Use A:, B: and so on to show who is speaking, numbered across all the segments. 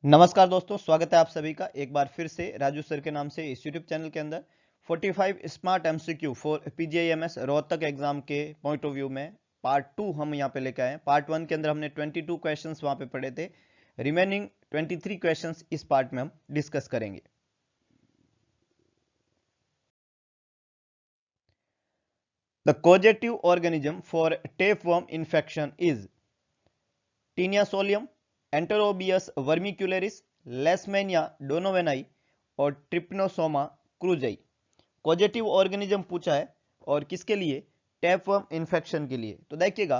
A: नमस्कार दोस्तों, स्वागत है आप सभी का एक बार फिर से राजू सर के नाम से इस यूट्यूब चैनल के अंदर 45 smart MCQ for PGIMS Rohtak exam के पॉइंट ऑफ व्यू में पार्ट 2 हम यहाँ पे लेकर आए हैं। पार्ट 1 के अंदर हमने 22 क्वेश्चंस वहाँ पे पढ़े थे। रिमेनिंग 23 क्वेश्चंस इस पार्ट में हम डिस्कस करेंगे। The causative organism for tapeworm infection is Taenia solium, Enterobius vermicularis, Leishmania donovani और ट्रिप्नोसोमा क्रूजई। कॉजेटिव ऑर्गेनिज्म पूछा है और किसके लिए? टैपवर्म इन्फेक्शन के लिए। तो देखिएगा,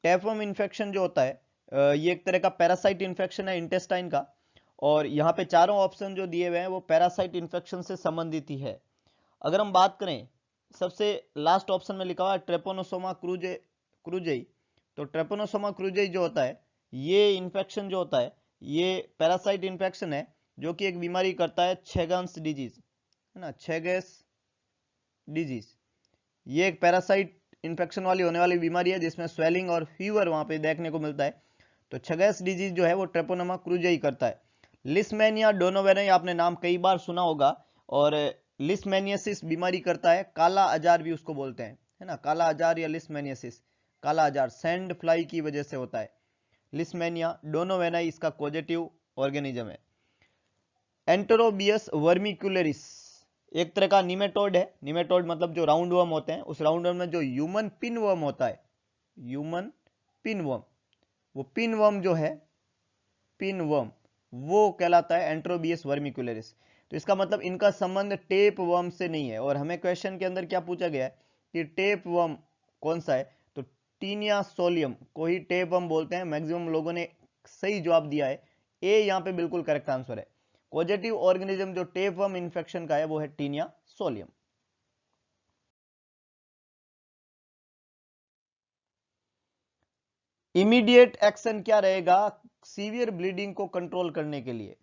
A: टैपवर्म इन्फेक्शन जो होता है ये एक तरह का पैरासाइट इन्फेक्शन है इंटेस्टाइन का। और यहाँ पे चारों ऑप्शन जो दिए हुए हैं वो पैरासाइट इन्फेक्शन से संबंधित ही है। अगर हम बात करें, सबसे लास्ट ऑप्शन में लिखा हुआ है ट्रेपोनोसोमा क्रूजेई। तो ट्रेपोनोसोमा क्रूजेई जो होता है, ये इन्फेक्शन जो होता है ये पैरासाइट इन्फेक्शन है जो कि एक बीमारी करता है छेगन्स डिजीज, है ना, छेगस डिजीज। ये एक पैरासाइट इन्फेक्शन वाली होने वाली बीमारी है जिसमें स्वेलिंग और फीवर वहां पे देखने को मिलता है। तो छगेस डिजीज जो है वो ट्रेपोनोमा क्रूजेई करता है। लिस्मेनिया डोनोवेनाई आपने नाम कई बार सुना होगा। और लिस्मेनियसिस बीमारी करता है, काला अजार भी उसको बोलते हैं, है ना, काला अजार या लिस्मेनियसिस। काला अजार सैंड फ्लाई की वजह से होता है। लिस्मेनिया डोनोवेनाई इसका पॉजिटिव ऑर्गेनिज्म है। एंटेरोबियस वर्मिक्यूलेरिस एक तरह का निमेटोड है। निमेटोड मतलब जो राउंड वर्म होते हैं, उस राउंड वर्म में जो ह्यूमन पिन वर्म होता है, ह्यूमन पिन वर्म, वो पिन वर्म जो है, पिन वर्म, वो कहलाता है एंट्रोबियस वर्मिकुलरिस। तो इसका मतलब इनका संबंध टेप वर्म से नहीं है। और हमें क्वेश्चन के अंदर क्या पूछा गया है कि टेप वर्म कौन सा है, तो टीनिया सोलियम को ही टेप वर्म बोलते हैं। मैक्सिमम लोगों ने सही जवाब दिया है, ए यहाँ पे बिल्कुल करेक्ट आंसर है। पॉजिटिव ऑर्गेनिज्म जो टेप वर्म इन्फेक्शन का है वो है टीनिया सोलियम। इमीडिएट एक्शन क्या रहेगा सीवियर ब्लीडिंग को कंट्रोल करने के लिए?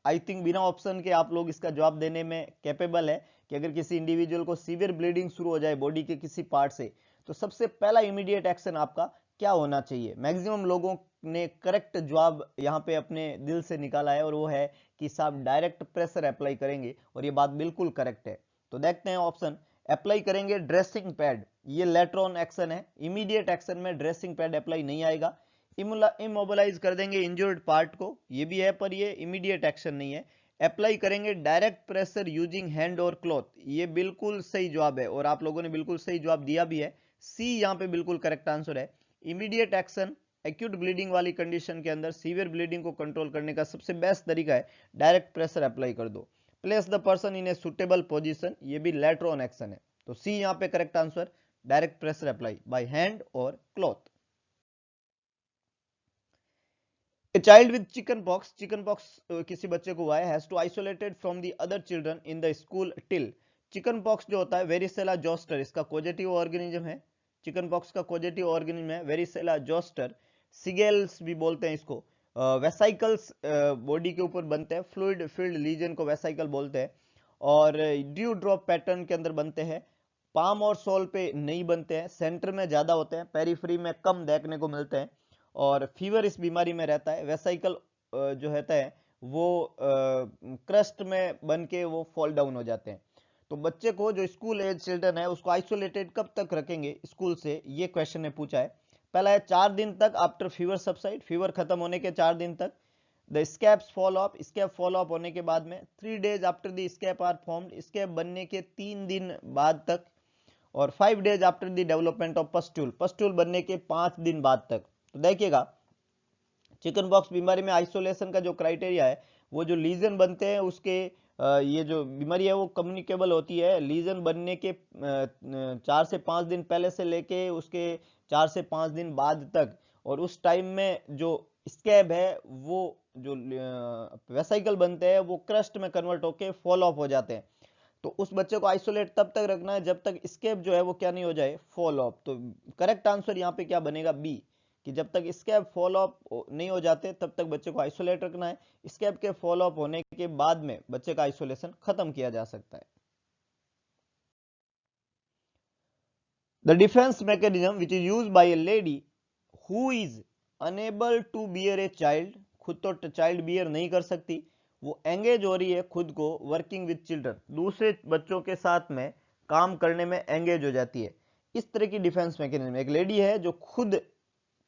A: आई थिंक बिना ऑप्शन के आप लोग इसका जवाब देने में कैपेबल है कि अगर किसी इंडिविजुअल को सीवियर ब्लीडिंग शुरू हो जाए बॉडी के किसी पार्ट से, तो सबसे पहला इमीडिएट एक्शन आपका क्या होना चाहिए? मैक्सिमम लोगों ने करेक्ट जवाब यहाँ पे अपने दिल से निकाला है और वो है कि साहब डायरेक्ट प्रेशर अप्लाई करेंगे। और ये बात बिल्कुल करेक्ट है। तो देखते हैं ऑप्शन। अप्लाई करेंगे ड्रेसिंग पैड, ये लेटर ऑन एक्शन है। इमीडिएट एक्शन में ड्रेसिंग पैड अप्लाई नहीं आएगा। इमोबिलाइज कर देंगे इंजर्ड पार्ट को, ये भी है पर ये इमीडिएट एक्शन नहीं है। अप्लाई करेंगे डायरेक्ट प्रेशर यूजिंग हैंड और क्लॉथ, ये बिल्कुल सही जवाब है और आप लोगों ने बिल्कुल सही जवाब दिया भी है। सी यहाँ पे बिल्कुल करेक्ट आंसर है। इमीडिएट एक्शन एक्यूट ब्लीडिंग वाली कंडीशन के अंदर सीवियर ब्लीडिंग को कंट्रोल करने का सबसे बेस्ट तरीका है डायरेक्ट प्रेशर अप्लाई कर दो। Place the person in a suitable position, ये भी लेटर ऑन एक्शन है। तो सी यहाँ पे correct answer, direct pressure apply by hand और cloth. A child with chicken pox किसी बच्चे को हुआ है, has to isolated from the other children in the school till। Chicken pox जो होता है वेरिसेला जोस्टर, इसका कोजेटिव ऑर्गेनिज्म है। चिकन पॉक्स का कोजेटिव ऑर्गेनिज्म है वेरिसेला जोस्टर। सिगेल्स भी बोलते हैं इसको। वेसाइकल्स बॉडी के ऊपर बनते हैं, फ्लूइड फील्ड लीजन को वेसाइकल बोलते हैं। और ड्यू ड्रॉप पैटर्न के अंदर बनते हैं। पाम और सोल पे नहीं बनते हैं, सेंटर में ज्यादा होते हैं, पेरीफ्री में कम देखने को मिलते हैं। और फीवर इस बीमारी में रहता है। वेसाइकल जो रहता है वो क्रस्ट में बन के वो फॉल डाउन हो जाते हैं। तो बच्चे को, जो स्कूल एज चिल्ड्रन है, उसको आइसोलेटेड कब तक रखेंगे स्कूल से, ये क्वेश्चन ने पूछा है। पहला है 4 दिन तक आफ्टर फीवर सबसाइड, फीवर खत्म होने के 4 दिन तक। The scabs fall off, scab fall off होने के बाद में 3 days after the scab are formed, scab बनने के 3 दिन बाद तक। और 5 days after the development of pustule, pustule बनने के 5 दिन बाद तक। तो देखिएगा, चिकन पॉक्स बीमारी में आइसोलेशन का जो क्राइटेरिया है, वो जो लीजन बनते हैं उसके ये जो बीमारी है वो कम्युनिकेबल होती है। लीजन बनने के 4 से 5 दिन पहले से लेके उसके 4 से 5 दिन बाद तक। और उस टाइम में जो स्कैब है, वो जो वेसाइकल बनते हैं वो क्रस्ट में कन्वर्ट होके फॉल ऑफ हो जाते हैं। तो उस बच्चे को आइसोलेट तब तक रखना है जब तक स्केप जो है वो क्या नहीं हो जाए, फॉल ऑफ। तो करेक्ट आंसर यहाँ पे क्या बनेगा, बी, कि जब तक स्केप फॉल ऑफ नहीं हो जाते तब तक बच्चे को आइसोलेट रखना है। स्केप के फॉल ऑफ होने के बाद में बच्चे का आइसोलेशन खत्म किया जा सकता है। The defence mechanism which is used by a lady who is unable to bear a child, खुद तो चाइल्ड बियर नहीं कर सकती, वो एंगेज हो रही है खुद को वर्किंग विद चिल्ड्रन, दूसरे बच्चों के साथ में काम करने में एंगेज हो जाती है। इस तरह की डिफेंस मैकेनिज्म, एक लेडी है जो खुद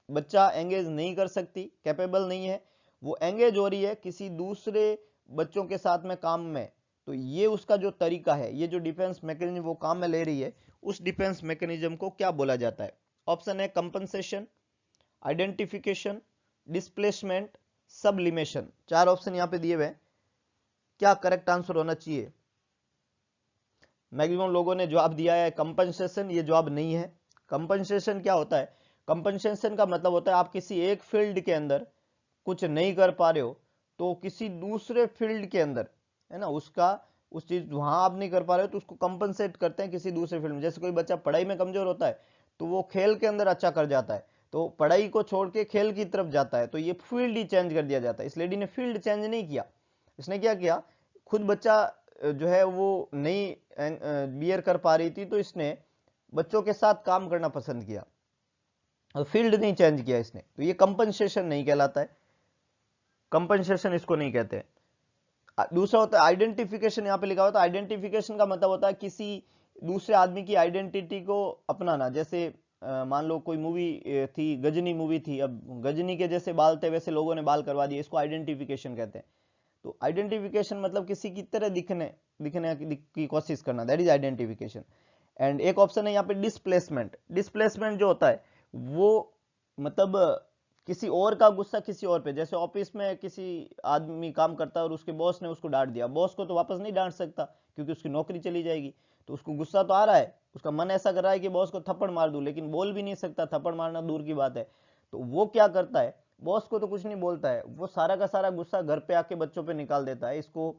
A: बच्चा एंगेज नहीं कर सकती, कैपेबल नहीं है, वो एंगेज हो रही है किसी दूसरे बच्चों के साथ में काम में, तो ये उसका जो तरीका है, ये जो डिफेंस मैकेनिज्म वो काम में ले रही है, उस डिफेंस मैकेनिज्म को क्या बोला जाता है? ऑप्शन है कंपनसेशन, आइडेंटिफिकेशन, डिस्प्लेसमेंट, सबलिमेशन। चार ऑप्शन यहां पे दिए हुए हैं, क्या करेक्ट आंसर होना चाहिए? मैक्सिमम लोगों ने जवाब दिया है कंपनसेशन, ये जवाब नहीं है। कंपनसेशन क्या होता है? कंपनसेशन का मतलब होता है आप किसी एक फील्ड के अंदर कुछ नहीं कर पा रहे हो तो किसी दूसरे फील्ड के अंदर, है ना, उसका उस चीज वहां आप नहीं कर पा रहे हो तो उसको कंपनसेट करते हैं किसी दूसरे फील्ड में। जैसे कोई बच्चा पढ़ाई में कमजोर होता है तो वो खेल के अंदर अच्छा कर जाता है, तो पढ़ाई को छोड़ के खेल की तरफ जाता है, तो ये फील्ड ही चेंज कर दिया जाता है। इस लेडी ने फील्ड चेंज नहीं किया, इसने क्या किया, खुद बच्चा जो है वो नहीं बियर कर पा रही थी तो इसने बच्चों के साथ काम करना पसंद किया, फील्ड नहीं चेंज किया इसने, तो ये कंपनसेशन नहीं कहलाता है, कंपनसेशन इसको नहीं कहते हैं। दूसरा होता है आइडेंटिफिकेशन, यहां पे लिखा होता है आइडेंटिफिकेशन का मतलब होता है किसी दूसरे आदमी की आइडेंटिटी को अपनाना। जैसे मान लो कोई मूवी थी, गजनी मूवी थी, अब गजनी के जैसे बाल थे वैसे लोगों ने बाल करवा दिए, इसको आइडेंटिफिकेशन कहते हैं। तो आइडेंटिफिकेशन मतलब किसी की तरह दिखने दिखने की कोशिश करना, दैट इज आइडेंटिफिकेशन। एंड एक ऑप्शन है यहाँ पे डिस्प्लेसमेंट। डिस्प्लेसमेंट जो होता है वो मतलब किसी और का गुस्सा किसी और पे, जैसे ऑफिस में किसी आदमी काम करता है और उसके बॉस ने उसको डांट दिया, बॉस को तो वापस नहीं डांट सकता क्योंकि उसकी नौकरी चली जाएगी, तो उसको गुस्सा तो आ रहा है, उसका मन ऐसा कर रहा है कि बॉस को थप्पड़ मार दूं, लेकिन बोल भी नहीं सकता, थप्पड़ मारना दूर की बात है। तो वो क्या करता है, बॉस को तो कुछ नहीं बोलता है, वो सारा का सारा गुस्सा घर पे आके बच्चों पे निकाल देता है, इसको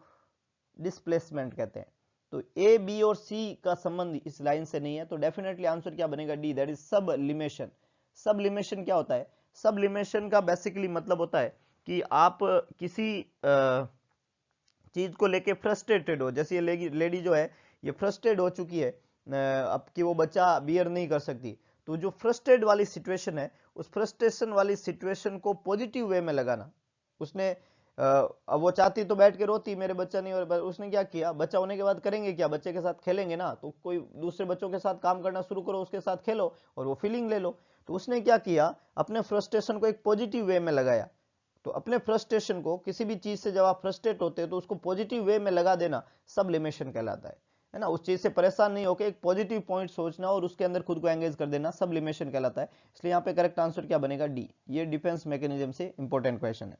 A: डिस्प्लेसमेंट कहते हैं। तो ए बी और सी का संबंध इस लाइन से नहीं है, तो डेफिनेटली आंसर क्या बनेगा? D, that is sublimation. Sublimation क्या होता है? सबलिमेशन का बेसिकली मतलब होता है कि आप किसी चीज को लेके फ्रस्ट्रेटेड हो, जैसे ये लेडी जो है ये फ्रस्ट्रेट हो चुकी है अब कि वो बच्चा बियर नहीं कर सकती, तो जो फ्रस्ट्रेट वाली सिचुएशन है उस फ्रस्ट्रेशन वाली सिचुएशन को पॉजिटिव वे में लगाना। उसने अब वो चाहती तो बैठ के रोती मेरे बच्चा नहीं, और उसने क्या किया, बच्चा होने के बाद करेंगे क्या, बच्चे के साथ खेलेंगे ना, तो कोई दूसरे बच्चों के साथ काम करना शुरू करो, उसके साथ खेलो और वो फीलिंग ले लो। तो उसने क्या किया, अपने फ्रस्ट्रेशन को एक पॉजिटिव वे में लगाया। तो अपने फ्रस्ट्रेशन को, किसी भी चीज से जब आप फ्रस्ट्रेट होते हैं तो उसको पॉजिटिव वे में लगा देना सबलिमेशन कहलाता है ना। उस चीज से परेशान नहीं होकर एक पॉजिटिव पॉइंट सोचना और उसके अंदर खुद को एंगेज कर देना सबलिमेशन कहलाता है। इसलिए यहाँ पे करेक्ट आंसर क्या बनेगा? डी। ये डिफेंस मैकेनिज्म से इंपॉर्टेंट क्वेश्चन है।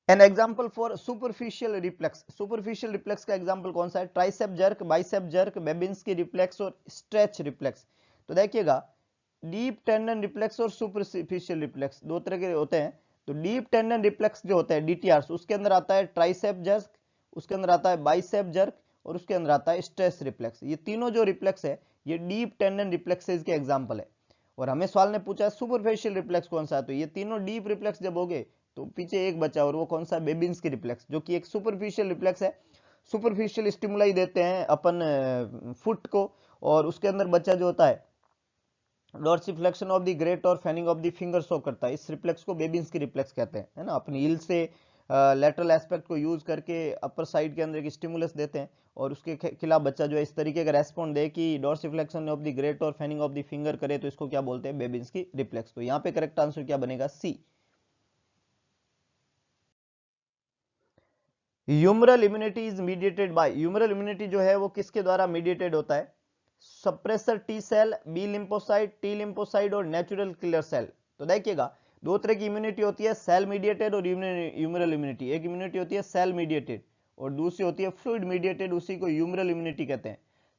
A: An example for superficial reflex. Superficial reflex का एग्जाम्पल कौन सा है? Tricep jerk, bicep jerk, Babinski reflex और स्ट्रेच रिफ्लेक्स। तो देखिएगा, डीप टेंडन रिफ्लेक्स और सुपरफिशियल रिफ्लेक्स दो तरह के होते हैं। तो डीप टेंडन रिफ्लेक्स जो होता है डीटीआर, उसके अंदर आता है ट्राइसेप जर्क, उसके अंदर आता है बाइसेप जर्क और उसके अंदर आता है स्ट्रेच रिफ्लेक्स। ये तीनों जो रिफ्लेक्स है ये डीप टेंडन रिफ्लेक्सेस के एग्जाम्पल है। और हमें सवाल ने पूछा सुपरफिशियल रिफ्लेक्स कौन सा है, तो ये तीनों डीप रिफ्लेक्स जब हो गए तो पीछे एक बचा, और वो कौन सा? बेबिंस्की रिफ्लेक्स, जो कि एक सुपरफिशियल रिफ्लेक्स है। सुपरफिशियल स्टिमुलाई देते हैं अपन फुट को, और उसके अंदर बच्चा जो होता है डोर्सिफ्लेक्शन ऑफ द ग्रेट और fanning of the finger show करता है। इस रिफ्लेक्स को बेबिंस्की रिफ्लेक्स कहते हैं, है ना। अपनी हील से लेटरल एस्पेक्ट को यूज करके अपर साइड के अंदर एक स्टिमुलस देते हैं और उसके खिलाफ बच्चा जो है इस तरीके का रेस्पॉन्ड दे कि डोर्सिफ्लेक्शन ऑफ द ग्रेट और फैनिंग ऑफ द फिंगर करे, तो इसको क्या बोलते हैं? Babinski reflex. तो यहाँ पे करेक्ट आंसर क्या बनेगा? C. Humoral immunity is mediated by. Humoral immunity जो है वो किसके द्वारा मीडिएटेड होता है? Suppressor T cell, B lymphocyte, T lymphocyte और नेचुरल किलर सेल। तो देखिएगा, दो तरह की इम्यूनिटी होती है, सेल मीडिएटेड और ह्यूमरल इम्यूनिटी। एक इम्यूनिटी होती है सेल मीडिएटेड और दूसरी होती है फ्लूइड मीडिएटेड, उसी को ह्यूमरल इम्यूनिटी कहते हैं।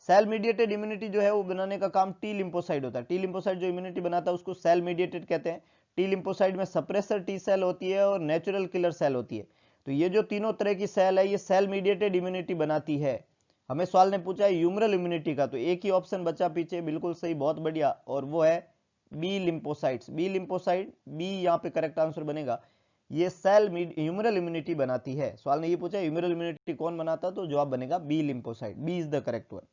A: सेल मीडिएटेड इम्यूनिटी जो है वो बनाने का काम टी लिम्फोसाइट होता है। टी लिम्फोसाइट जो इम्यूनिटी बनाता है उसको सेल मीडिएटेड कहते हैं। टी लिम्फोसाइट में सप्रेसर टी सेल होती है और नेचुरल किलर सेल होती है। तो ये जो तीनों तरह की सेल है ये सेल मीडिएटेड इम्यूनिटी बनाती है। हमें सवाल ने पूछा है ह्यूमरल इम्यूनिटी का, तो एक ही ऑप्शन बचा पीछे, बिल्कुल सही, बहुत बढ़िया, और वो है B lymphocytes. B lymphocyte, B यहाँ पे करेक्ट आंसर बनेगा। ये सेल ह्यूमरल इम्यूनिटी बनाती है। सवाल ने ये पूछा ह्यूमरल इम्यूनिटी कौन बनाता, तो जवाब बनेगा B lymphocyte. B is the correct one.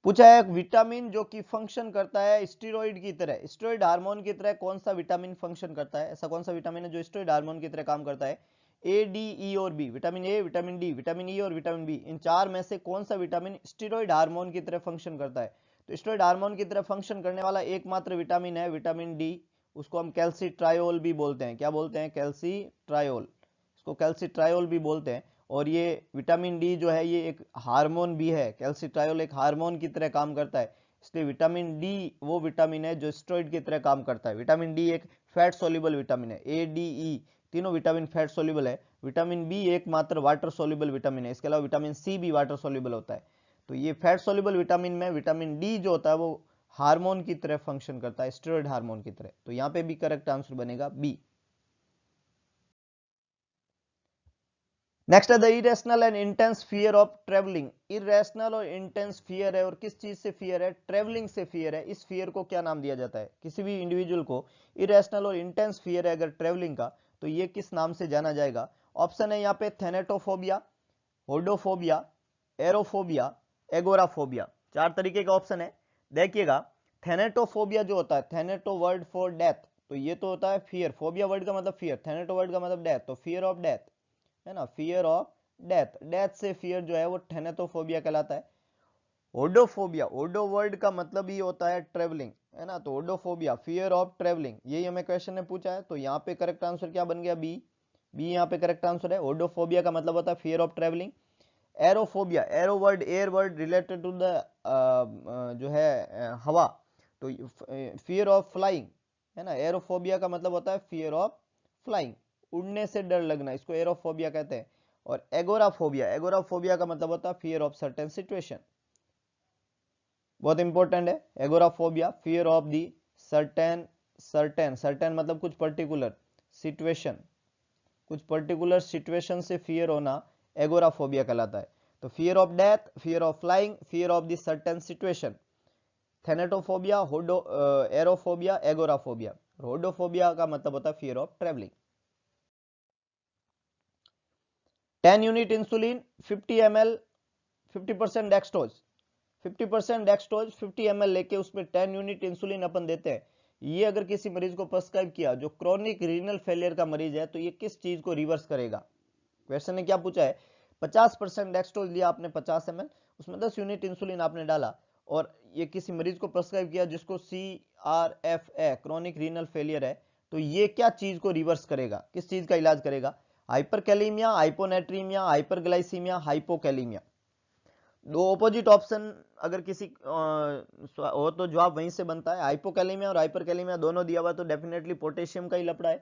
A: पूछा है एक विटामिन जो कि फंक्शन करता है स्टेरॉइड की तरह, स्टेरॉइड हार्मोन की तरह कौन सा विटामिन फंक्शन करता है, ऐसा कौन सा विटामिन है जो स्टेरॉइड हार्मोन की तरह काम करता है। ए, डी, ई और B, vitamin A, vitamin D, vitamin E और विटामिन बी, इन चार में से कौन सा विटामिन स्टेरॉइड हार्मोन की तरह फंक्शन करता है। तो स्टेरॉइड हार्मोन की तरह फंक्शन करने वाला एकमात्र विटामिन है विटामिन डी, उसको हम कैल्सिट्रायोल भी बोलते हैं। क्या बोलते हैं? कैल्सिट्रायोल, इसको कैल्सिट्रायोल भी बोलते हैं। और ये विटामिन डी जो है ये एक हार्मोन भी है, कैल्सिट्रायोल एक हार्मोन की तरह काम करता है, इसलिए विटामिन डी वो विटामिन है जो स्टेरॉइड की तरह काम करता है। विटामिन डी एक फैट सोल्यूबल विटामिन है, ए, डी, ई तीनों विटामिन फैट सोल्यूबल है। विटामिन बी एकमात्र वाटर सोल्यूबल विटामिन है, इसके अलावा विटामिन सी भी वाटर सोल्यूबल होता है। तो ये फैट सोल्यूबल विटामिन में विटामिन डी जो होता है वो हार्मोन की तरह फंक्शन करता है, स्टेरॉइड हार्मोन की तरह। तो यहाँ पे भी करेक्ट आंसर बनेगा बी। नेक्स्ट है the irrational and intense fear of travelling. Irrational और इंटेंस फियर है, और किस चीज से फियर है? ट्रेवलिंग से फियर है। इस फियर को क्या नाम दिया जाता है? किसी भी इंडिविजुअल को इरेशनल और इंटेंस फियर है अगर ट्रेवलिंग का, तो ये किस नाम से जाना जाएगा? ऑप्शन है यहाँ पे थेनेटोफोबिया, होडोफोबिया, एरोफोबिया, एगोराफोबिया। चार तरीके का ऑप्शन है, देखिएगा। थेनेटोफोबिया जो होता है, थेनेटो वर्ड फॉर डेथ, तो ये तो होता है फियर, फोबिया वर्ड का मतलब फियर, थेनेटो वर्ड का मतलब डेथ, तो फियर ऑफ डेथ है ना, फियर ऑफ डेथ, डेथ से फियर जो है वो थेनेटोफोबिया कहलाता है। ओडोफोबिया, ओडो वर्ड का मतलब ही होता है ट्रेवलिंग, है ना, तो ओडोफोबिया फियर ऑफ ट्रेवलिंग, यही हमें क्वेश्चन ने पूछा है। तो यहाँ पे करेक्ट आंसर क्या बन गया? बी, बी यहाँ पे करेक्ट आंसर है। ओडोफोबिया का मतलब होता है fear of travelling. Aerophobia, aero word air word related to the जो है हवा, तो फियर ऑफ फ्लाइंग, है ना, एरोफोबिया का मतलब होता है फियर ऑफ फ्लाइंग, उड़ने से डर लगना, इसको एरोफोबिया कहते हैं। और एगोराफोबिया, एगोराफोबिया का मतलब होता है फियर ऑफ सर्टेन सिचुएशन, बहुत इंपॉर्टेंट है। Agoraphobia fear of the certain, certain, certain मतलब कुछ पर्टिकुलर सिचुएशन, कुछ पर्टिकुलर सिचुएशन से फियर होना एगोराफोबिया कहलाता है। तो fear of death, fear of flying, fear of the certain situation, thanatophobia, hodo, aerophobia, agoraphobia. Hodophobia का मतलब होता है fear of travelling. 10 unit insulin, 50 ml, 50% dextrose, 50% dextrose 50 ml लेके उसमें 10 यूनिट इंसुलिन अपन देते हैं। ये अगर किसी मरीज को प्रिस्क्राइब किया जो क्रोनिक रीनल फेलियर का मरीज है, तो ये किस चीज को रिवर्स करेगा? क्वेश्चन ने क्या पूछा है? 50% डेक्सट्रोज लिया आपने 50 ml, उसमें 10 यूनिट इंसुलिन आपने डाला, और ये किसी मरीज को प्रिस्क्राइब किया जिसको CRFA क्रोनिक रीनल फेलियर है, तो ये क्या चीज को रिवर्स करेगा? किस चीज का इलाज करेगा? Hyperkalaemia, hyponatraemia, hyperglycaemia, hypokalemia. दो ऑपोजिट ऑप्शन अगर किसी हो तो जवाब वहीं से बनता है। हाइपोकैलेमिया और हाइपरकैलेमिया दोनों दिया हुआ, तो डेफिनेटली पोटेशियम का ही लफड़ा है।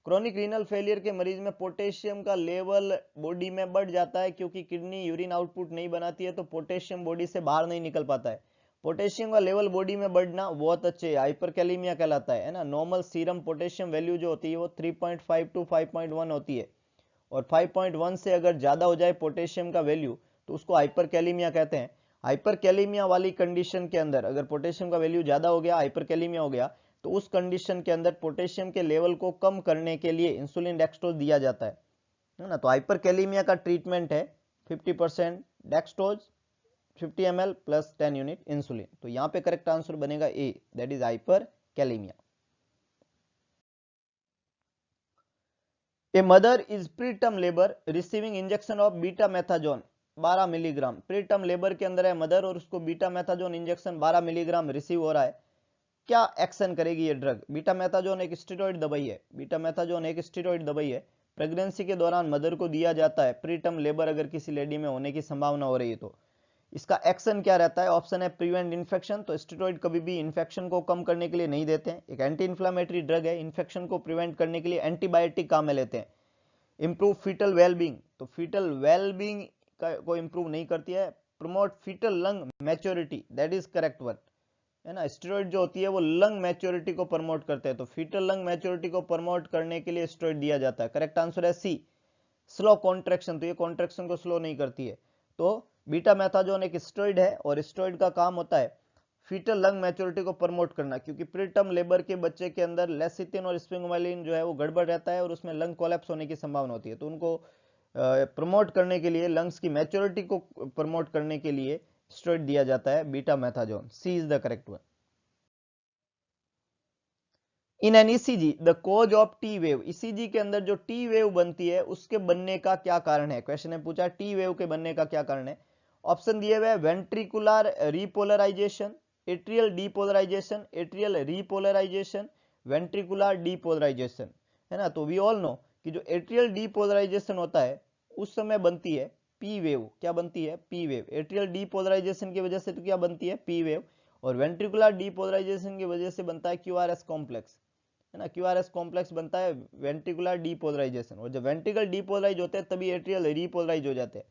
A: क्रोनिक रीनल फेलियर के मरीज में पोटेशियम का लेवल बॉडी में बढ़ जाता है, क्योंकि किडनी यूरिन आउटपुट नहीं बनाती है, तो पोटेशियम बॉडी से बाहर नहीं निकल पाता है। पोटेशियम का लेवल बॉडी में बढ़ना बहुत अच्छे हाइपरकैलेमिया कहलाता है ना। नॉर्मल सीरम पोटेशियम वैल्यू जो होती है वो 3.5 टू 5.1 होती है, और 5.1 से अगर ज्यादा हो जाए पोटेशियम का वैल्यू, तो उसको हाइपरकैलेमिया कहते हैं। हाइपरकैलेमिया वाली कंडीशन के अंदर अगर पोटेशियम का वैल्यू ज्यादा हो गया, हाइपरकैलेमिया हो गया, तो उस कंडीशन के अंदर पोटेशियम के लेवल को कम करने के लिए इंसुलिन डेक्सट्रोज दिया जाता है ना। तो हाइपरकैलेमिया का ट्रीटमेंट है 50% dextrose, 50 ml plus 10 unit insulin. तो यहाँ पे करेक्ट आंसर बनेगा A, that is hyperkalaemia. A mother is preterm labor receiving injection of betamethasone 12 milligram. Preterm labour के अंदर है मदर, और उसको betamethasone injection 12 milligram receive हो रहा है। क्या एक्शन करेगी ये ड्रग? बीटा मेथाजोन एक स्टेरॉइड दवाई है, बीटा मेथाजोन एक स्टेरॉइड दवाई है, प्रेगनेंसी के दौरान मदर को दिया जाता है। प्रीटर्म लेबर अगर किसी लेडी में होने की संभावना हो रही है, तो इसका एक्शन क्या रहता है? ऑप्शन है प्रिवेंट इन्फेक्शन, तो स्टेरॉइड कभी भी इन्फेक्शन को कम करने के लिए नहीं देते हैं। एक एंटी इन्फ्लामेटरी ड्रग है, इन्फेक्शन को प्रिवेंट करने के लिए एंटीबायोटिक काम में लेते हैं। इंप्रूव फीटल वेलबींग, तो फीटल वेलबींग को इंप्रूव नहीं करती है। Promote fetal lung maturity, that is correct word, है ना। स्टेरॉइड जो होती है वो लंग मैच्योरिटी को प्रमोट करते हैं, तो फीटल लंग मैच्योरिटी को प्रमोट करने के लिए स्टेरॉइड दिया जाता है। करेक्ट आंसर है सी, स्लो कॉन्ट्रेक्शन, तो ये कॉन्ट्रेक्शन को स्लो नहीं करती है। तो बीटा मेथाजोन एक स्टेरॉइड है, और स्टेरॉइड का काम होता है फीटल लंग मैच्योरिटी को प्रमोट करना, क्योंकि प्रीटर्म लेबर के बच्चे के अंदर लेसिथिन और स्पिंगोमाइलिन जो है वो गड़बड़ रहता है, और उसमें लंग कोलैप्स होने की संभावना होती है। तो उनको प्रमोट करने के लिए, लंग्स की मैच्योरिटी को प्रमोट करने के लिए स्टेरॉइड दिया जाता है betamethasone. C is the correct one. In an ECG the cause of T wave, ECG के अंदर जो टी वेव बनती है उसके बनने का क्या कारण है। क्वेश्चन ने पूछा टी वेव के बनने का क्या कारण है। ऑप्शन दिए हुए ventricular repolarisation, atrial depolarisation, atrial repolarisation, ventricular depolarisation, है ना। तो वी ऑल नो कि जो एट्रियल डीपोलराइजेशन होता है उस समय बनती है पी वेव। क्या बनती है? P wave. एट्रियल डीपोलराइजेशन की वजह से तो क्या बनती है? P wave. और वेंट्रिकुलर डीपोलराइजेशन की वजह से बनता है क्यूआरएस कॉम्प्लेक्स, है ना। क्यूआरएस कॉम्प्लेक्स बनता है वेंट्रिकुलर डीपोलराइजेशन, और जब वेंट्रिकल डीपोलराइज होते हैं तभी एट्रियल रिपोलराइज हो जाते हैं।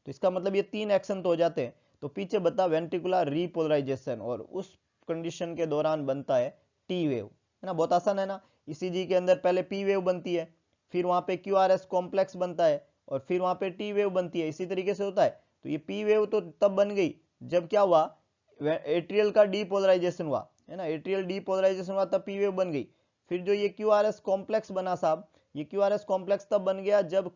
A: तो इसका मतलब ये तीन एक्शन तो हो जाते हैं। तो पीछे बता वेंट्रिकुलर रिपोलराइजेशन, और उस कंडीशन के दौरान बनता है टी वेव, है ना। बहुत आसान है ना। ईसीजी के अंदर पहले पी वेव बनती है, फिर वहां पे क्यूआरएस कॉम्प्लेक्स बनता है, और फिर वहां पे टी वेव बनती है। इसी तरीके से होता है। तो ये पी वेव तो तब बन गई जब क्या हुआ? एट्रियल का डीपोलराइजेशन हुआ, है ना। एट्रियल डीपोलराइजेशन हुआ तब पी वेव बन गई। फिर जो ये क्यूआरएस कॉम्प्लेक्स बना साहब, ये क्यूआरएस कॉम्प्लेक्स तब बन गया जब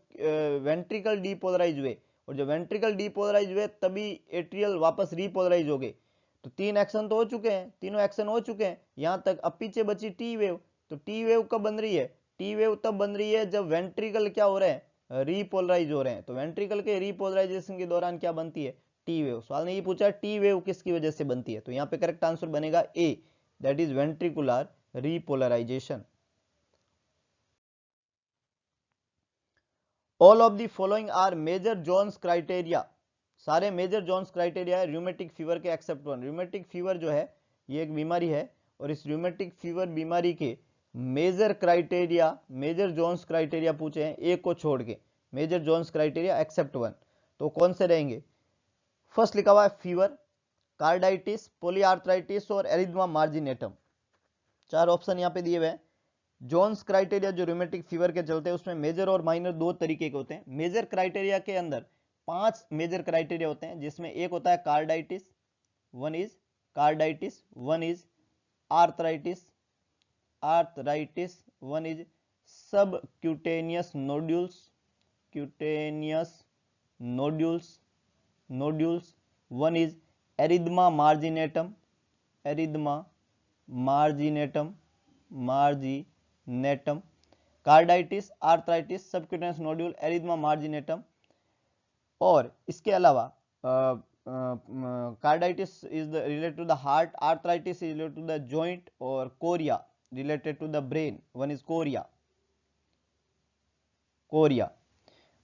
A: वेंट्रिकल डीपोलराइज हुए, और जब वेंट्रिकल डीपोलराइज हुए तभी एट्रियल वापस रिपोलराइज हो गए। तो तीन एक्शन तो हो चुके हैं, तीनों एक्शन हो चुके हैं यहां तक। अब पीछे बची टी वेव। तो टी वेव कब बन रही है? टी वेव तब बन रही है जब वेंट्रिकल क्या हो रहे हैं? रिपोलराइज हो रहे हैं। तो वेंट्रिकल के रिपोलराइजेशन के दौरान क्या बनती है? T wave. सवाल ने ये पूछा टी वेव किसकी वजह से बनती है, तो यहाँ पे करेक्ट आंसर बनेगा A, that is ventricular repolarisation. All of the following are major Jones criteria, सारे मेजर जोन्स क्राइटेरिया है रूमेटिक फीवर के एक्सेप्ट वन। रूमेटिक फीवर जो है ये एक बीमारी है, और इस रूमेटिक फीवर बीमारी के major criteria, major Jones criteria पूछे हैं एक को छोड़ के, major Jones criteria except one. तो कौन से रहेंगे? फर्स्ट लिखा हुआ है फीवर, कार्डाइटिस, पोलीआर्थराइटिस और एरिथमा मार्जिनेटम। चार ऑप्शन यहाँ पे दिए हुए हैं। जोन्स क्राइटेरिया जो रूमेटिक फीवर के चलते हैं उसमें मेजर और माइनर दो तरीके के होते हैं। मेजर क्राइटेरिया के अंदर 5 मेजर क्राइटेरिया होते हैं, जिसमें एक होता है carditis, one is carditis, one is arthritis, arthritis, one is subcutaneous nodules, cutaneous nodules, nodules, one is erythema marginatum, erythema marginatum, marginatum, carditis, arthritis, subcutaneous nodule, erythema marginatum. और इसके अलावा carditis is related to the heart, arthritis is related to the joint, और chorea related to the brain, one is chorea, chorea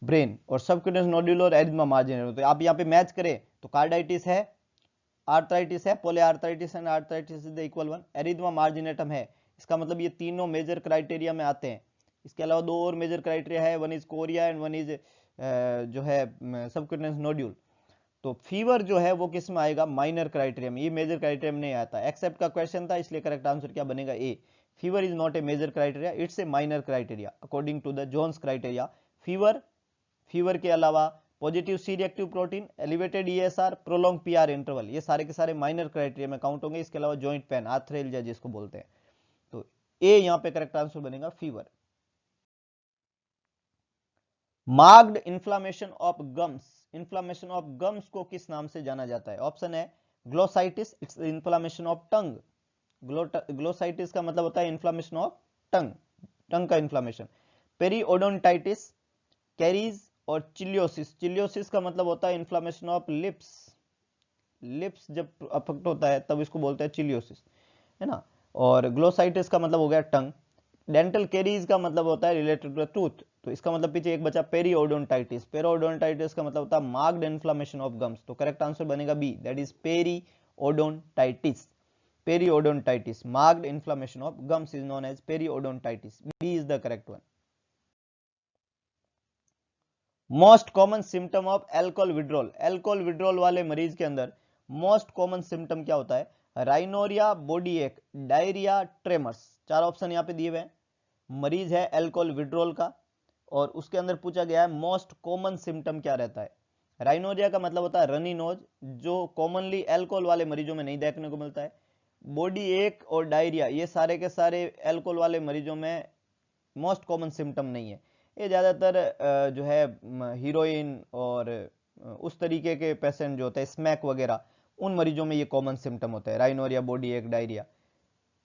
A: brain, और subcutaneous nodule और erythema marginatum. तो आप यहाँ पे मैच करें तो कार्डाइटिस है, आर्थराइटिस है, polyarthritis and arthritis is the equal one, erythema marginatum है। इसका मतलब ये तीनों मेजर क्राइटेरिया में आते हैं। इसके अलावा दो और मेजर क्राइटेरिया है, one is Korea and one is जो है सबक्यूटेनियस नोड्यूल। तो फीवर जो है वो किस में आएगा? माइनर क्राइटेरिया में, ये मेजर क्राइटेरिया में नहीं आता। एक्सेप्ट का क्वेश्चन था, इसलिए करेक्ट आंसर क्या बनेगा? A, fever is not a major criteria, it's a minor criteria according to the Jones criteria. Fever, fever के अलावा positive C reactive protein, elevated ESR, prolong PR interval, ये सारे के सारे माइनर क्राइटेरिया में count होंगे। इसके अलावा जॉइंट पेन, आर्थरेल्जिया जिसको बोलते हैं। तो ए यहाँ पे करेक्ट आंसर बनेगा fever. Marked inflammation of gums, inflammation of gums को किस नाम से जाना जाता है? ऑप्शन है glossitis, it's inflammation of tongue. Glossitis का मतलब होता है इन्फ्लामेशन ऑफ टंग, टंग का इन्फ्लामेशन। पेरिओडोंटाइटिस, कैरीज और चिलियोसिस, चिलियोसिस का मतलब होता है इन्फ्लामेशन ऑफ लिप्स, लिप्स जब अफेक्ट होता है तब इसको बोलते हैं चिलियोसिस, है ना। और ग्लोसाइटिस का मतलब हो गया टंग। डेंटल कैरीज का मतलब होता है रिलेटेड टू द टूथ, तो इसका मतलब पीछे एक बचा पेरिओडोंटाइटिस। पेरिओडोंटाइटिस का मतलब होता है मार्क्ड इन्फ्लामेशन ऑफ गम्स, तो करेक्ट आंसर बनेगा B, that is periodontitis. Periodontitis, marked inflammation of gums is known as periodontitis, B is the correct one. Most common symptom of alcohol withdrawal, alcohol withdrawal वाले मरीज के अंदर most common symptom क्या होता है? Rhinorrhoea, body एक, diarrhoea, tremors. चार option यहाँ पे दिए हुए हैं। मरीज है एल्कोहल विड्रॉल का, और उसके अंदर पूछा गया है मोस्ट कॉमन सिम्टम क्या रहता है। राइनोरिया का मतलब होता है रनी नोज, जो कॉमनली एल्कोहल वाले मरीजों में नहीं देखने को मिलता है। बॉडी एक और डायरिया, ये सारे के सारे एल्कोहल वाले मरीजों में मोस्ट कॉमन सिम्टम नहीं है। ये ज्यादातर जो है हीरोइन और उस तरीके के पेशेंट जो होते हैं, स्मैक वगैरह, उन मरीजों में ये कॉमन सिम्टम होता है, राइनोरिया, बॉडी एक, डायरिया।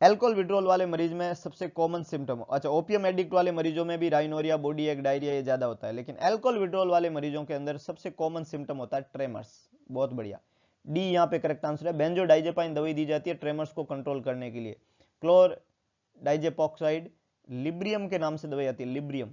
A: एल्कोहल विड्रॉल वाले मरीज में सबसे कॉमन सिम्टम, अच्छा ओपियम एडिक्ट वाले मरीजों में भी राइनोरिया, बॉडी एक, डायरिया ये ज्यादा होता है, लेकिन एल्कोहल विड्रॉल वाले मरीजों के अंदर सबसे कॉमन सिम्टम होता है ट्रेमर्स। बहुत बढ़िया, डी यहाँ पे करेक्ट आंसर है। बेंजोडाइजेपाइन दवाई दी जाती है ट्रेमर्स को कंट्रोल करने के लिए। क्लोर डाइजेपॉक्साइड लिब्रियम के नाम से दवाई आती है, लिब्रियम,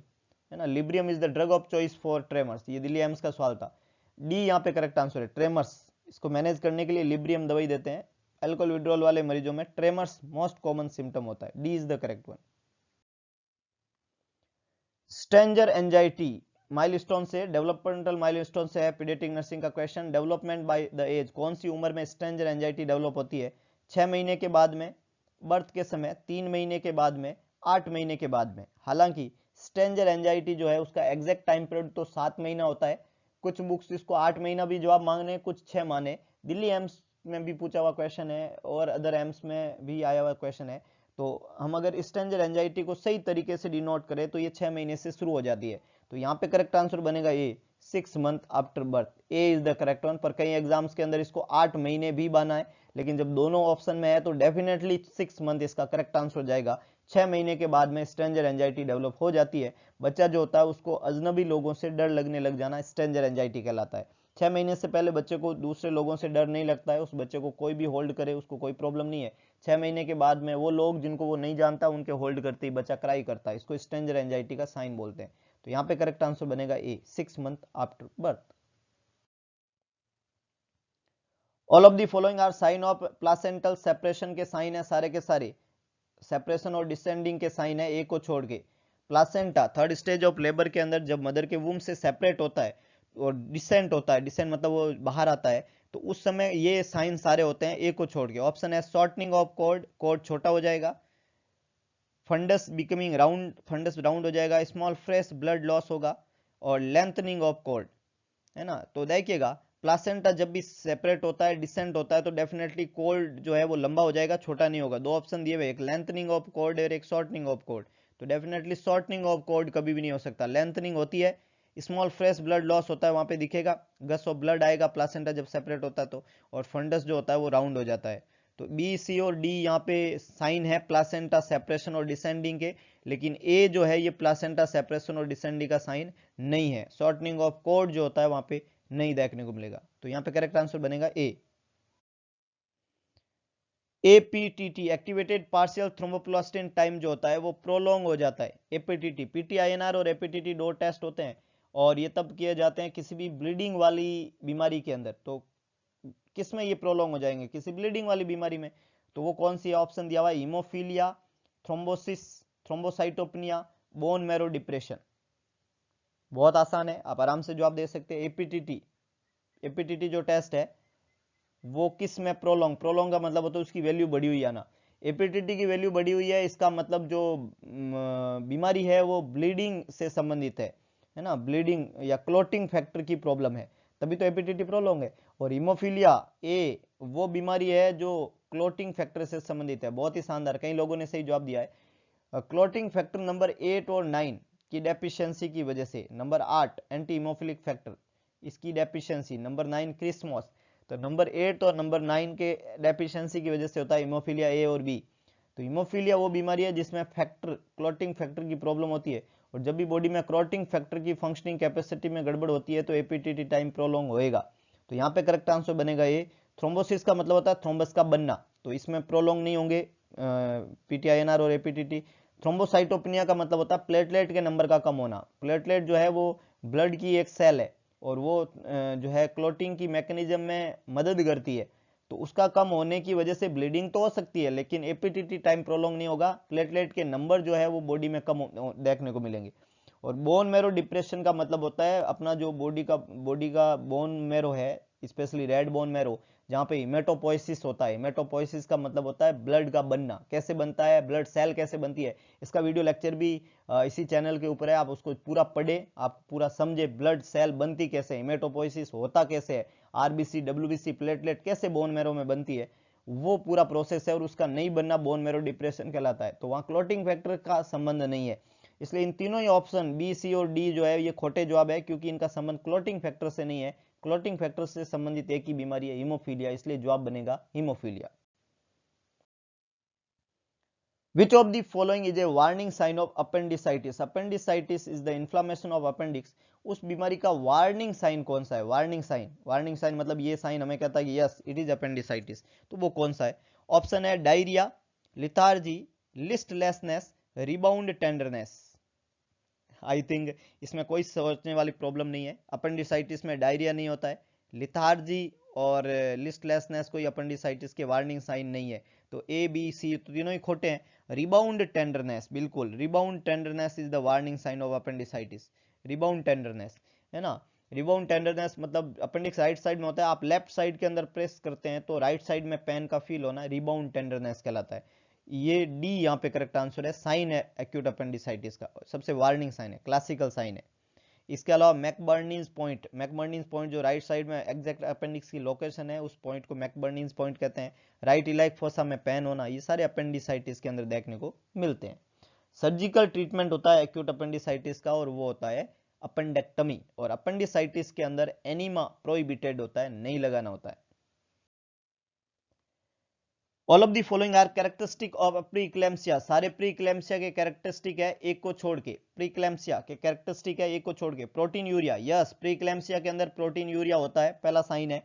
A: है ना, लिब्रियम is the drug of choice for tremors, ये दिल्ली एम्स का सवाल था। डी यहाँ पे करेक्ट आंसर है, ट्रेमर्स, इसको मैनेज करने के लिए लिब्रियम दवाई देते हैं। अल्कोहल विड्रॉल वाले मरीजों में ट्रेमर्स मोस्ट कॉमन सिम्टम होता है, D is the correct one. Stranger anxiety milestone से, डेवलपमेंटल माइलस्टोन से है, पीडियाट्रिक नर्सिंग का question. Development by the age, कौन सी उम्र में स्ट्रेंजर एंजाइटी डेवलप होती है? 6 महीने के बाद में, बर्थ के समय, 3 महीने के बाद में, 8 महीने के बाद में। हालांकि स्ट्रेंजर एंजाइटी जो है उसका एग्जैक्ट टाइम पीरियड तो 7 महीना होता है, कुछ बुक्स इसको 8 महीना भी जवाब मांग रहे हैं, कुछ 6 माने। दिल्ली एम्स में भी पूछा हुआ क्वेश्चन है और अदर एम्स में भी आया हुआ क्वेश्चन है। तो हम अगर स्ट्रेंजर एंजाइटी को सही तरीके से डिनोट करें तो ये 6 महीने से शुरू हो जाती है। तो यहाँ पे करेक्ट आंसर बनेगा A, 6 month after birth, A is the correct one. पर कई एग्जाम्स के अंदर इसको 8 महीने भी बना है, लेकिन जब दोनों ऑप्शन में है तो डेफिनेटली 6 मंथ इसका करेक्ट आंसर हो जाएगा। 6 महीने के बाद में स्ट्रेंजर एंजाइटी डेवलप हो जाती है। बच्चा जो होता है उसको अजनबी लोगों से डर लगने लग जाना स्ट्रेंजर एंजाइटी कहलाता है। 6 महीने से पहले बच्चे को दूसरे लोगों से डर नहीं लगता है, उस बच्चे को कोई भी होल्ड करे उसको कोई प्रॉब्लम नहीं है। 6 महीने के बाद में वो लोग जिनको वो नहीं जानता उनके होल्ड करते ही बच्चा क्राई करता है, इसको स्ट्रेंजर एंजाइटी का साइन बोलते हैं। तो यहाँ पे करेक्ट आंसर बनेगा A, 6 month after birth. All of the following are sign of placental separation के साइन है सारे के सारे, सेपरेशन और डिसेंडिंग के साइन है, ए को छोड़ के। Placenta third stage of labour के अंदर जब मदर के वूम से सेपरेट होता है और डिसेंट होता है, डिसेंट मतलब वो बाहर आता है, तो उस समय ये साइन सारे होते हैं, ए को छोड़ के। ऑप्शन है शॉर्टनिंग ऑफ कॉर्ड, कॉर्ड छोटा हो जाएगा, fundus becoming round, fundus round हो जाएगा, स्मॉल फ्रेश ब्लड लॉस होगा, और लेंथनिंग ऑफ कॉर्ड, है ना। तो देखिएगा प्लासेंटा जब भी सेपरेट होता है, डिसेंट होता है, तो डेफिनेटली कॉर्ड जो है वो लंबा हो जाएगा, छोटा नहीं होगा। दो ऑप्शन दिए हुए, एक लेंथनिंग ऑफ कॉर्ड और एक शॉर्टनिंग ऑफ कॉर्ड, तो डेफिनेटली शॉर्टनिंग ऑफ कॉर्ड कभी भी नहीं हो सकता, लेंथनिंग होती है। स्मॉल फ्रेश ब्लड लॉस होता है, वहां पे दिखेगा गस ऑफ ब्लड आएगा प्लासेंटा जब सेपरेट होता है तो, और फंडस जो होता है वो राउंड हो जाता है। तो बी, सी और डी यहाँ पे साइन है प्लासेंटा सेपरेशन और डिसेंडिंग के, लेकिन ए जो है ये प्लासेंटा सेपरेशन और डिसेंडिंग का साइन नहीं है। शॉर्टनिंग ऑफ कॉर्ड जो होता है वहां पे नहीं देखने को मिलेगा, तो यहाँ पे करेक्ट आंसर बनेगा A. APTT activated partial thromboplastin time जो होता है वो प्रोलोंग हो जाता है। एपीटीटी, पीटीआईएनआर और एपीटीटी दो टेस्ट होते हैं और ये तब किए जाते हैं किसी भी ब्लीडिंग वाली बीमारी के अंदर। तो किस में ये प्रोलोंग हो जाएंगे? किसी ब्लीडिंग वाली बीमारी में। तो वो कौन सी ऑप्शन दिया हुआ है? Haemophilia, thrombosis, thrombocytopenia, bone marrow depression. बहुत आसान है, आप आराम से जवाब दे सकते हैं। एपीटीटी, एपीटीटी जो टेस्ट है वो किस में प्रोलोंग, प्रोलोंग का मतलब होता है उसकी वैल्यू बढ़ी हुई है ना। एपीटीटी की वैल्यू बढ़ी हुई है, इसका मतलब जो बीमारी है वो ब्लीडिंग से संबंधित है ना, ब्लीडिंग या क्लोटिंग फैक्टर की प्रॉब्लम है, तभी तो एपीटीटी प्रोलोंग है। और हीमोफीलिया ए वो बीमारी है जो क्लोटिंग फैक्टर से संबंधित है। बहुत ही शानदार, कई लोगों ने सही जवाब दिया है। क्लोटिंग फैक्टर नंबर 8 और 9 की डेफिशिएंसी की वजह से, नंबर 8 एंटी हीमोफिलिक फैक्टर इसकी डेफिशिएंसी, नंबर 9 क्रिस्मस, तो नंबर 8 और नंबर 9 के डेफिशिएंसी की वजह से होता है हीमोफीलिया ए और बी। तो हीमोफीलिया वो बीमारी है जिसमें फैक्टर, क्लोटिंग फैक्टर की प्रॉब्लम होती है, और जब भी बॉडी में क्लोटिंग फैक्टर की फंक्शनिंग कैपेसिटी में गड़बड़ होती है तो एपीटीटी टाइम प्रोलॉन्ग होएगा। तो यहाँ पे करेक्ट आंसर बनेगा ये। थ्रोम्बोसिस का मतलब होता है थ्रोम्बस का बनना, तो इसमें प्रोलॉन्ग नहीं होंगे पीटीआईएनआर और एपीटीटी। थ्रोम्बोसाइटोपिनिया का मतलब होता है प्लेटलेट के नंबर का कम होना। प्लेटलेट जो है वो ब्लड की एक सेल है और वो जो है क्लोटिंग की मैकेनिज्म में मदद करती है, तो उसका कम होने की वजह से ब्लीडिंग तो हो सकती है, लेकिन एपीटीटी टाइम प्रोलॉन्ग नहीं होगा। प्लेटलेट के नंबर जो है वो बॉडी में कम देखने को मिलेंगे। और बोन मैरो डिप्रेशन का मतलब होता है अपना जो बॉडी का बोन मैरो है, स्पेशली रेड बोन मैरो, जहाँ पे हिमेटोपोइसिस होता है। हिमेटोपोइसिस का मतलब होता है ब्लड का बनना, कैसे बनता है, ब्लड सेल कैसे बनती है। इसका वीडियो लेक्चर भी इसी चैनल के ऊपर है, आप उसको पूरा पढ़े, आप पूरा समझे ब्लड सेल बनती कैसे, हिमेटोपोइसिस होता कैसे है, आरबीसी, डब्ल्यूबीसी, प्लेटलेट कैसे बोन मैरो में बनती है, वो पूरा प्रोसेस है, और उसका नहीं बनना बोन मैरो डिप्रेशन कहलाता है। तो वहाँ क्लोटिंग फैक्टर का संबंध नहीं है, इसलिए इन तीनों ही ऑप्शन बी, सी और डी जो है ये खोटे जवाब है, क्योंकि इनका संबंध क्लोटिंग फैक्टर से नहीं है, क्लॉटिंग फैक्टर से संबंधित एक ही बीमारी है, हीमोफीलिया, इसलिए जवाब बनेगा haemophilia. Which of the following is a warning sign of appendicitis? Appendicitis is the inflammation of appendix. उस बीमारी का वार्निंग साइन कौन सा है? वार्निंग साइन मतलब ये साइन हमें कहता है कि यस इट इज अपेंडिसाइटिस, तो वो कौन सा है? ऑप्शन है diarrhoea, lethargy, listlessness, rebound tenderness. I think इसमें कोई सोचने वाली प्रॉब्लम नहीं है। अपेंडिसाइटिस में डायरिया नहीं होता है, लिथार्जी और लिस्टलेसनेस कोई अपेंडिसाइटिस के वार्निंग साइन नहीं है, तो ए बी सी तो तीनों ही खोटे हैं। रिबाउंड टेंडरनेस, बिल्कुल rebound tenderness is the warning sign of appendicitis, rebound tenderness है ना। रिबाउंड टेंडरनेस मतलब अपेंडिक्स राइट साइड में होता है, आप लेफ्ट साइड के अंदर प्रेस करते हैं तो राइट साइड में पेन का फील होना रिबाउंड टेंडरनेस कहलाता है। ये डी यहाँ पे करेक्ट आंसर है, साइन है एक्यूट अपेंडिसाइटिस का, सबसे वार्निंग साइन है, क्लासिकल साइन है। इसके अलावा मैकबर्नीज पॉइंट जो राइट साइड में एग्जैक्ट अपेंडिक्स की लोकेशन है, उस पॉइंट को मैकबर्नीज पॉइंट कहते हैं। राइट इलाइक फोसा में पेन होना, ये सारे अपेंडिसाइटिस के अंदर देखने को मिलते हैं। सर्जिकल ट्रीटमेंट होता है एक्यूट अपेंडिसाइटिस का, और वो होता है अपेंडेक्टमी, और अपेंडिसाइटिस के अंदर एनीमा प्रोहिबिटेड होता है, नहीं लगाना होता है। All of the following are characteristic of preeclampsia, सारे प्रीक्लेम्सिया के कैरेक्टरिस्टिक है एक को छोड़ के, प्रीक्लेम्सिया के कैरेक्टरिस्टिक है एक को छोड़ के। प्रोटीन यूरिया, यस प्रीक्लेम्सिया के अंदर प्रोटीन यूरिया होता है, पहला साइन है।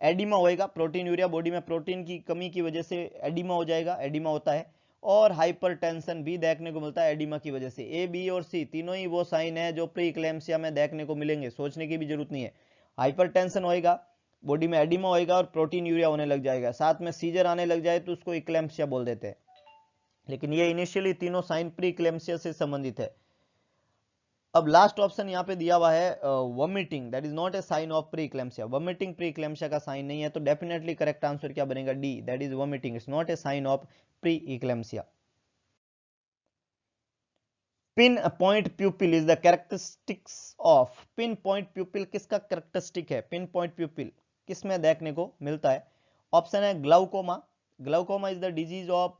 A: एडिमा होएगा, प्रोटीन यूरिया, बॉडी में प्रोटीन की कमी की वजह से एडिमा हो जाएगा, एडिमा होता है। और हाइपरटेंशन भी देखने को मिलता है एडिमा की वजह से। ए बी और सी तीनों ही वो साइन है जो प्रीक्लेम्सिया में देखने को मिलेंगे, सोचने की भी जरूरत नहीं है। हाइपरटेंशन होएगा, बॉडी में एडिमा होएगा और प्रोटीन यूरिया होने लग जाएगा, साथ में सीजर आने लग जाए तो उसको इक्लेम्सिया बोल देते हैं। लेकिन ये इनिशियली तीनों साइन प्री इक्लेम्सिया से संबंधित है। अब लास्ट ऑप्शन यहाँ पे दिया हुआ है vomiting, that is not a sign of preeclampsia, vomiting preeclampsia का साइन नहीं है, तो डेफिनेटली करेक्ट आंसर क्या बनेगा? D, that is vomiting, it's not a sign of preeclampsia. Pin point pupil is the characteristics of, pin point pupil किसका characteristic है? Pin point प्यूपिल किस में देखने को मिलता है? ऑप्शन है glaucoma, glaucoma is the disease of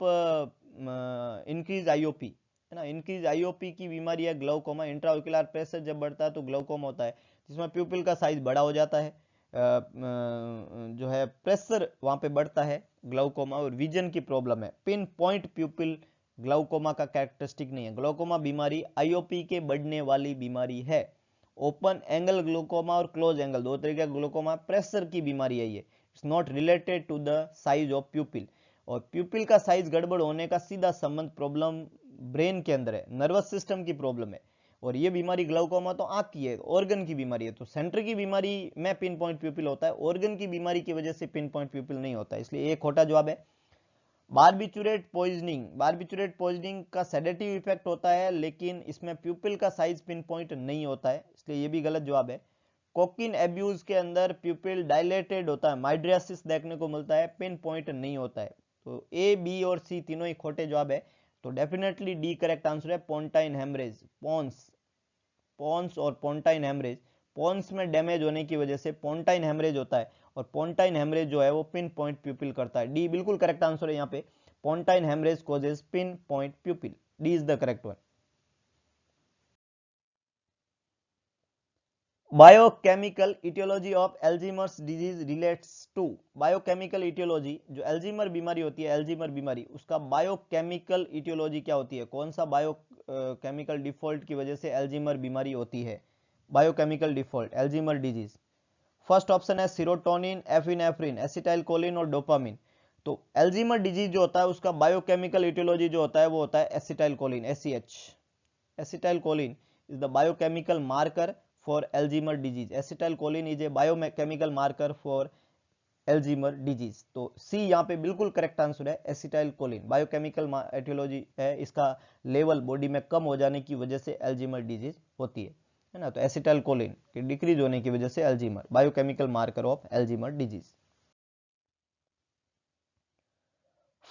A: increase IOP, है ना, इंक्रीज आईओपी की बीमारी है ग्लाउकोमा। इंट्राओक्युलर प्रेशर जब बढ़ता है तो ग्लाउकोमा होता है, जिसमें प्यूपिल का साइज बड़ा हो जाता है, जो है प्रेशर वहां पे बढ़ता है, ग्लाउकोमा, और विजन की प्रॉब्लम है। पिन पॉइंट प्यूपिल ग्लाउकोमा का कैरेक्टरिस्टिक नहीं है। ग्लाउकोमा बीमारी आईओपी के बढ़ने वाली बीमारी है। ओपन एंगल ग्लाउकोमा और क्लोज एंगल दो तरीके का ग्लाउकोमा, प्रेशर की बीमारी है ये, it's not related to the size of pupil. और प्यूपिल का साइज गड़बड़ होने का सीधा संबंध प्रॉब्लम ब्रेन के अंदर है, नर्वस सिस्टम की प्रॉब्लम है। और ये बीमारी ग्लाउकोमा तो आंख की है, ऑर्गन की बीमारी है, तो सेंटर की बीमारी में पिन पॉइंट प्यूपिल होता है, ऑर्गन की बीमारी की वजह से पिन पॉइंट प्यूपिल नहीं होता है, इसलिए एक खोटा जवाब है। बारबिचुरेट पॉइजनिंग, बारबिचुरेट पॉइजनिंग का सेडेटिव इफेक्ट होता है, लेकिन इसमें प्यूपिल का साइज पिन पॉइंट नहीं होता है, इसलिए ये भी गलत जवाब है। कोकिन एब्यूज के अंदर प्यूपिल डायलेटेड होता है, माइड्रियासिस देखने को मिलता है, पिन पॉइंट नहीं होता है, तो ए बी और सी तीनों ही खोटे जवाब है, तो डेफिनेटली डी करेक्ट आंसर है। पोंटाइन हेमरेज, पॉन्स और पोंटाइन हेमरेज, पॉन्स में डैमेज होने की वजह से पोंटाइन हेमरेज होता है, और पोंटाइन हेमरेज जो है वो पिन पॉइंट प्यूपिल करता है। डी बिल्कुल करेक्ट आंसर है यहाँ पे, pontine haemorrhage causes pin point pupil, D is the correct one. Biochemical etiology of Alzheimer's disease relates to, biochemical etiology, जो एल्जीमर बीमारी होती है, एल्जीमर बीमारी, उसका बायोकेमिकल इटियोलॉजी क्या होती है? कौन सा बायो केमिकल डिफॉल्ट की वजह से एल्जीमर बीमारी होती है? Biochemical default Alzheimer disease, first option है सीरोटोनिन, एफिनेफ्रिन, एसिटाइल कोलिन और डोपामिन। तो एल्जीमर डिजीज जो होता है उसका बायोकेमिकल इटियोलॉजी जो होता है वो होता है acetylcholine, ACH. Acetylcholine is the biochemical marker for Alzheimer disease, acetylcholine is a biochemical marker for Alzheimer disease, तो सी यहाँ पे बिल्कुल करेक्ट आंसर है, एसिटाइल कोलिन बायोकेमिकल एटियोलॉजी है, इसका लेवल बॉडी में कम हो जाने की वजह से एल्जीमर डिजीज होती है ना, तो एसिटाइल कोलिन की डिक्रीज होने की वजह से Alzheimer, biochemical marker of Alzheimer disease.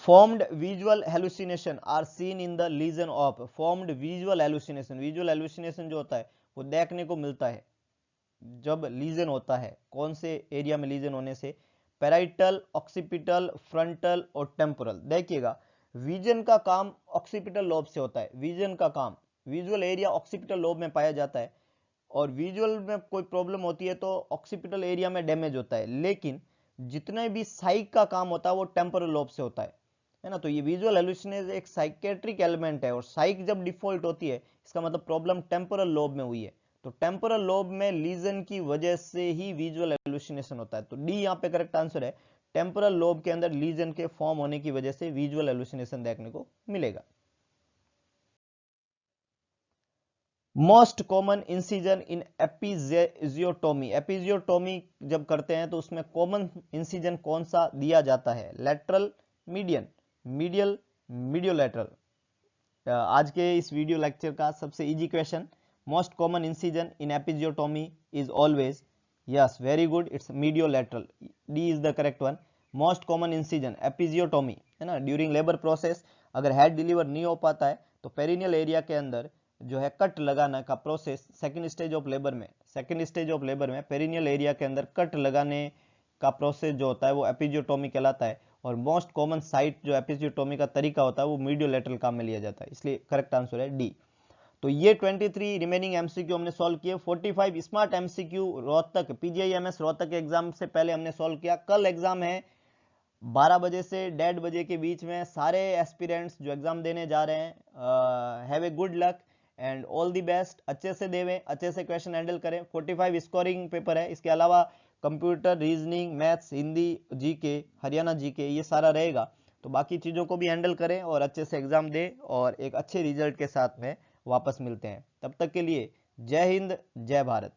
A: Formed visual hallucination are seen in the lesion of, formed visual hallucination, visual hallucination जो होता है वो देखने को मिलता है जब लीजन होता है, कौन से एरिया में लीजन होने से? पैराइटल, ऑक्सीपिटल, फ्रंटल और टेम्पोरल। देखिएगा विजन का काम ऑक्सीपिटल लोब से होता है, विजन का काम, विजुअल एरिया ऑक्सीपिटल लोब में पाया जाता है, और विजुअल में कोई प्रॉब्लम होती है तो ऑक्सीपिटल एरिया में डैमेज होता है, लेकिन जितने भी साइक का काम होता है वो टेम्पोरल लोब से होता है ना। तो ये विजुअल हेलुसिनेशन एक साइकेट्रिक एलिमेंट है, और साइक जब डिफॉल्ट होती है इसका मतलब प्रॉब्लम टेम्पोरल लोब में हुई है। तो टेम्पोरल लोब में लीजन की वजह से ही विजुअल हेलुसिनेशन होता है। तो डी यहाँ पे करेक्ट आंसर है। टेम्पोरल लोब के अंदर लीजन के फॉर्म होने की वजह से विजुअल हेलुसिनेशन देखने को मिलेगा। Most common incision in episiotomy, episiotomy जब करते हैं तो उसमें कॉमन इंसिजन कौन सा दिया जाता है? Lateral, median, medial, mediolateral. आज के इस वीडियो लेक्चर का सबसे easy question, most common incision in episiotomy is always, yes very good, it's mediolateral, D is the correct one. Most common incision episiotomy है ना, ड्यूरिंग लेबर प्रोसेस अगर head deliver नहीं हो पाता है तो पेरिनियल एरिया के अंदर जो है कट लगाना का process second stage of labour में पेरिनियल एरिया के अंदर कट लगाने का प्रोसेस जो होता है वो एपिजियोटोमी कहलाता है। और मोस्ट कॉमन साइट जो एपिजियोटोमी का तरीका होता है वो मीडियोलैटरल काम में लिया जाता है, इसलिए करेक्ट आंसर है डी। तो ये 23 रिमेनिंग एमसीक्यू हमने सॉल्व किए। 45 smart MCQ Rohtak PGIMS Rohtak के एग्जाम से पहले हमने सॉल्व किया। कल एग्जाम है 12 बजे से 1:30 बजे के बीच में। सारे एस्पिरेंट्स जो एग्जाम देने जा रहे हैं have a good luck and all the best. अच्छे से देवें, अच्छे से क्वेश्चन हैंडल करें। 45 स्कोरिंग पेपर है, इसके अलावा computer, reasoning, maths, Hindi, GK, Haryana GK, ये सारा रहेगा। तो बाकी चीज़ों को भी हैंडल करें और अच्छे से एग्जाम दें और एक अच्छे रिजल्ट के साथ में वापस मिलते हैं। तब तक के लिए जय हिंद, जय भारत।